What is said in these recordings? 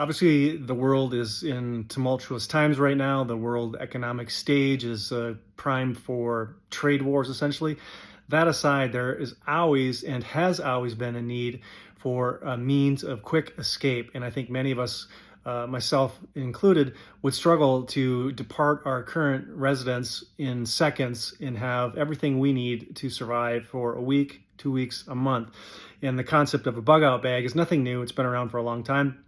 Obviously, the world is in tumultuous times right now. The world economic stage is primed for trade wars, essentially. That aside, there is always and has always been a need for a means of quick escape. And I think many of us, myself included, would struggle to depart our current residence in seconds and have everything we need to survive for a week, 2 weeks, a month. And the concept of a bug out bag is nothing new. It's been around for a long time.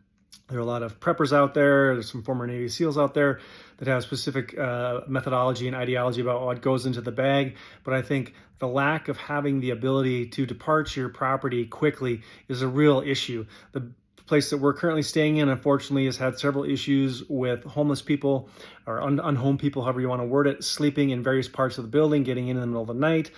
There are a lot of preppers out there. There's some former Navy SEALs out there that have specific methodology and ideology about what goes into the bag. But I think the lack of having the ability to depart your property quickly is a real issue. The place that we're currently staying in, unfortunately, has had several issues with homeless people or unhomed people, however you want to word it, sleeping in various parts of the building, getting in the middle of the night.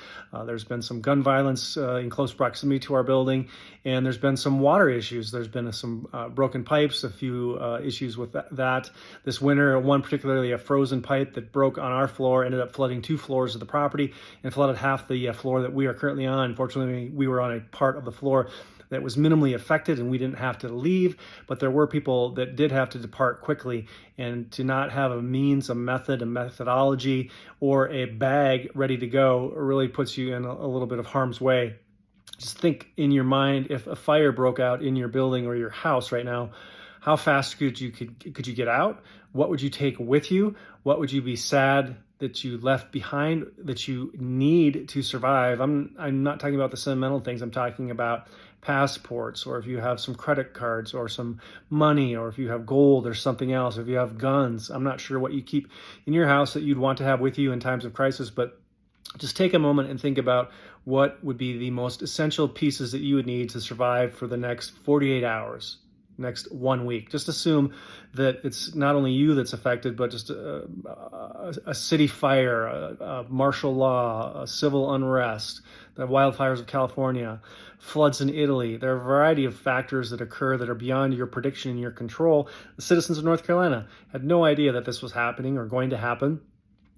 There's been some gun violence in close proximity to our building, and there's been some water issues. There's been some broken pipes, a few issues with that this winter. One particularly, a frozen pipe that broke on our floor, ended up flooding 2 floors of the property and flooded half the floor that we are currently on. Unfortunately, we were on a part of the floor that was minimally affected and we didn't have to leave, but there were people that did have to depart quickly. And to not have a means, a method, a methodology, or a bag ready to go really puts you in a little bit of harm's way. Just think in your mind, if a fire broke out in your building or your house right now, how fast could you get out? What would you take with you? What would you be sad that you left behind that you need to survive? I'm not talking about the sentimental things. I'm talking about passports, or if you have some credit cards or some money, or if you have gold or something else, if you have guns. I'm not sure what you keep in your house that you'd want to have with you in times of crisis, but just take a moment and think about what would be the most essential pieces that you would need to survive for the next 48 hours. Next 1 week. Just assume that it's not only you that's affected, but just a city fire, a martial law, a civil unrest, the wildfires of California, floods in Italy. There are a variety of factors that occur that are beyond your prediction and your control. The citizens of North Carolina had no idea that this was happening or going to happen.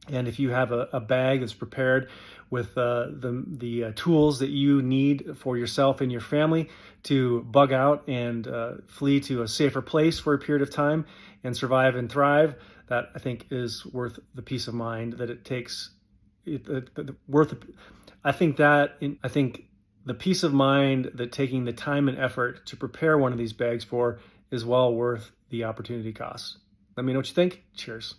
And if you have a bag that's prepared with the tools that you need for yourself and your family to bug out and flee to a safer place for a period of time and survive and thrive, that I think is worth the peace of mind that it takes. I think the peace of mind that taking the time and effort to prepare one of these bags for is well worth the opportunity cost. Let me know what you think. Cheers.